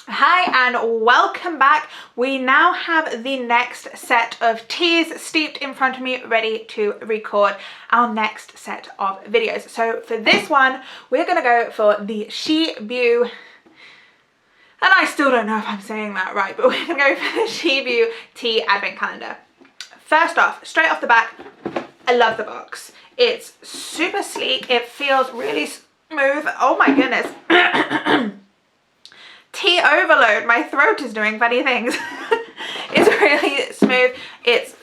Hi and welcome back. We now have the next set of teas steeped in front of me, ready to record our next set of videos. So for this one, we're gonna go for the Shibui, and I still don't know if I'm saying that right, but we're gonna go for the Shibui tea advent calendar. First off, straight off the back, I love the box. It's super sleek, it feels really smooth. Oh my goodness. Tea overload, my throat is doing funny things. It's really smooth, it's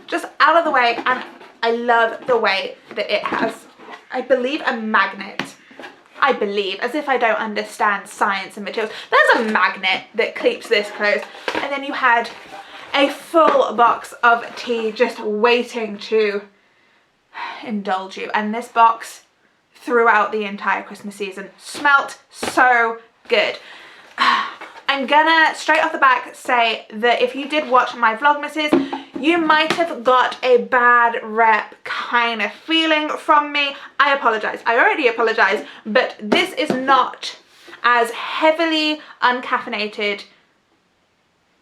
just out of the way, and I love the way that it has, I believe, a magnet. I believe, as if I don't understand science and materials. There's a magnet that keeps this closed, and then you had a full box of tea just waiting to indulge you. And this box throughout the entire Christmas season smelt so good. I'm gonna straight off the back say that if you did watch my Vlogmases, you might have got a bad rep kind of feeling from me. I apologize. I already apologize, but this is not as heavily uncaffeinated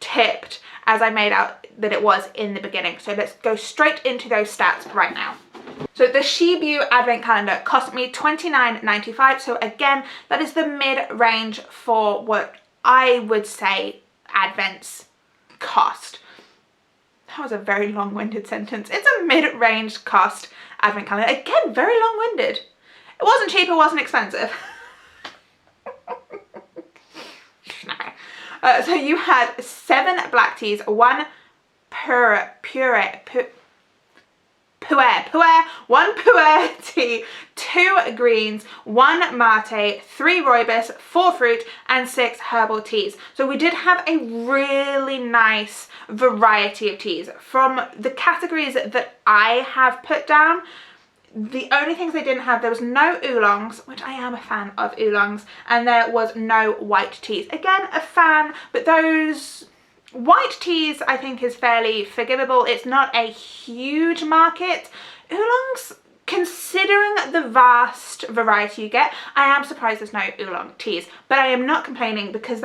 tipped as I made out that it was in the beginning. So let's go straight into those stats right now. So the Shibui advent calendar cost me $29.95. So again, that is the mid-range for what I would say advents cost. That was a very long-winded sentence. It's a mid-range cost advent calendar. Again, very long-winded. It wasn't cheap, it wasn't expensive. So you had 7 black teas, 1 one puer tea, 2 greens, 1 mate, 3 rooibos, 4 fruit, and 6 herbal teas. So we did have a really nice variety of teas. From the categories that I have put down, the only things they didn't have, there was no oolongs, which I am a fan of oolongs, and there was no white teas. Again, a fan, but those white teas I think is fairly forgivable. It's not a huge market. Oolongs, considering the vast variety you get, I am surprised there's no oolong teas, but I am not complaining because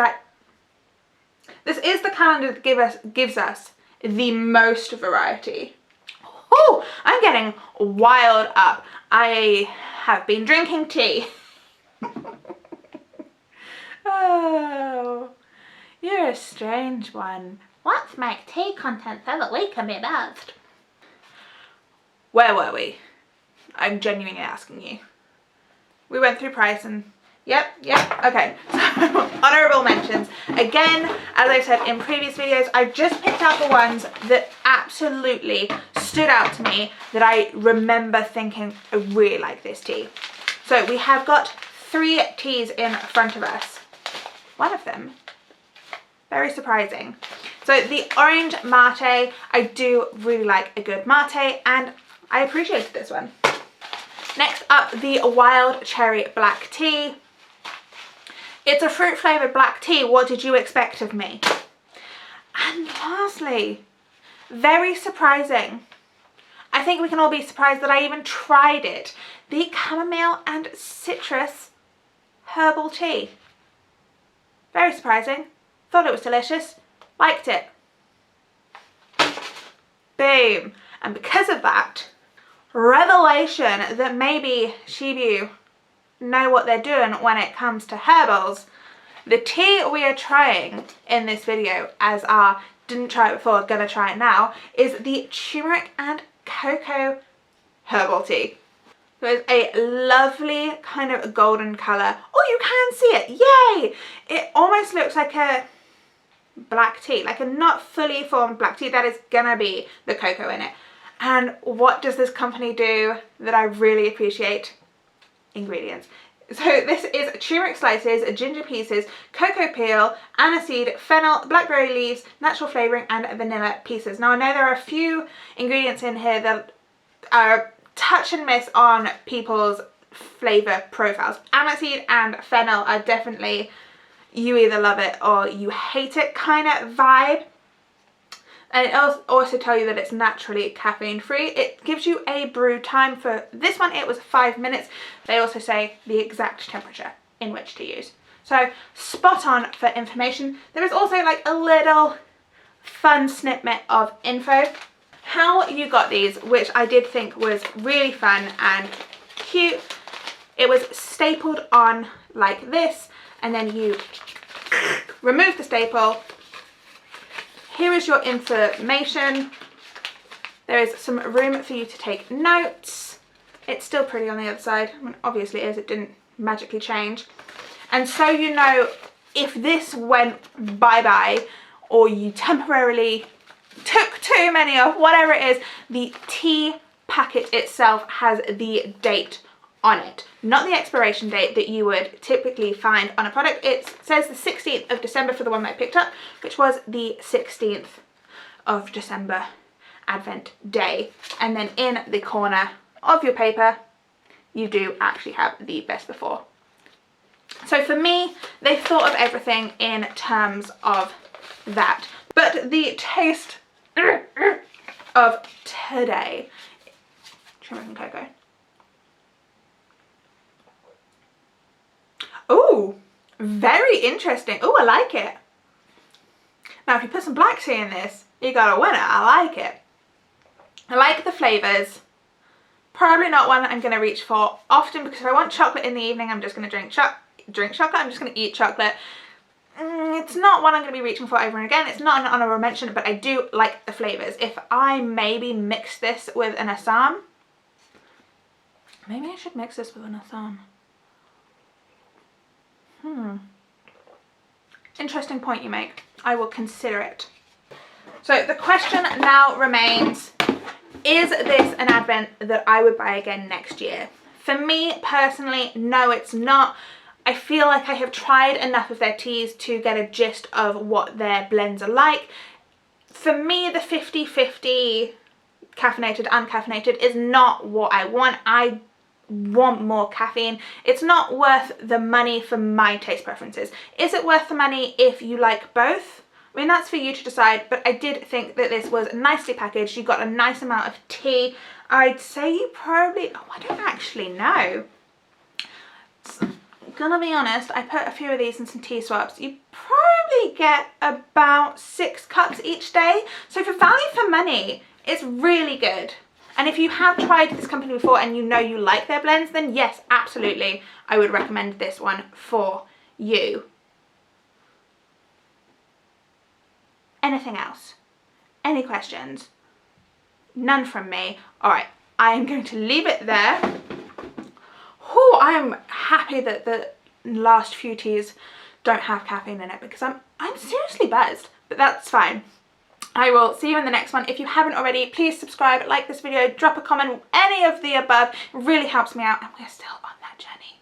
this is the calendar that gives us the most variety. Oh, I'm getting wild up. I have been drinking tea. Oh, you're a strange one. Let's make tea content so that we can be best. Where were we? I'm genuinely asking you. We went through price and yep, okay. So, honorable mentions. Again, as I said in previous videos, I've just picked out the ones that absolutely stood out to me, that I remember thinking, I really like this tea. So we have got 3 teas in front of us. One of them, very surprising. So the orange mate, I do really like a good mate, and I appreciated this one. Next up, the wild cherry black tea. It's a fruit flavoured black tea. What did you expect of me? And lastly, very surprising, I think we can all be surprised that I even tried it, the chamomile and citrus herbal tea. Very surprising. Thought it was delicious. Liked it. Boom. And because of that, revelation that maybe Shibui know what they're doing when it comes to herbals. The tea we are trying in this video, as our didn't try it before, gonna try it now, is the turmeric and cocoa herbal tea. So it's a lovely kind of golden colour. Oh, you can see it, yay! It almost looks like a black tea, like a not fully formed black tea. That is gonna be the cocoa in it. And what does this company do that I really appreciate? Ingredients. So this is turmeric slices, ginger pieces, cocoa peel, aniseed, fennel, blackberry leaves, natural flavouring, and vanilla pieces. Now I know there are a few ingredients in here that are touch and miss on people's flavour profiles. Aniseed and fennel are definitely, you either love it or you hate it kind of vibe. And it also tell you that it's naturally caffeine free. It gives you a brew time. For this one it was 5 minutes. They also say the exact temperature in which to use. So spot on for information. There is also like a little fun snippet of info. How you got these, which I did think was really fun and cute. It was stapled on like this, and then you remove the staple. Here is your information. There is some room for you to take notes. It's still pretty on the other side. I mean, obviously it is, it didn't magically change. And so you know if this went bye-bye or you temporarily took too many off, whatever it is, the tea packet itself has the date on it, not the expiration date that you would typically find on a product. It says the 16th of December for the one that I picked up, which was the 16th of December, Advent Day. And then in the corner of your paper, you do actually have the best before. So for me, they thought of everything in terms of that. But the taste of today, Turmeric Cocoa. Oh, very interesting. Oh, I like it. Now, if you put some black tea in this, you got a winner. I like it. I like the flavours. Probably not one I'm going to reach for often, because if I want chocolate in the evening, I'm just going to drink chocolate. I'm just going to eat chocolate. It's not one I'm going to be reaching for over and again. It's not an honourable mention, but I do like the flavours. If I maybe mix this with an Assam, maybe I should mix this with an Assam. Interesting point you make. I will consider it. So the question now remains, is this an Advent that I would buy again next year? For me personally, no, it's not. I feel like I have tried enough of their teas to get a gist of what their blends are like. For me, the 50-50 caffeinated, uncaffeinated is not what I want. I want more caffeine. It's not worth the money for my taste preferences. Is it worth the money if you like both? I mean, that's for you to decide, but I did think that this was nicely packaged. You got a nice amount of tea. I'd say you probably, oh, I don't actually know. Gonna be honest, I put a few of these in some tea swaps. You probably get about 6 cups each day. So for value for money, it's really good. And if you have tried this company before and you know you like their blends, then yes, absolutely, I would recommend this one for you. Anything else? Any questions? None from me. All right, I am going to leave it there. Oh, I am happy that the last few teas don't have caffeine in it, because I'm seriously buzzed, but that's fine. I will see you in the next one. If you haven't already, please subscribe, like this video, drop a comment, any of the above. It really helps me out, and we're still on that journey.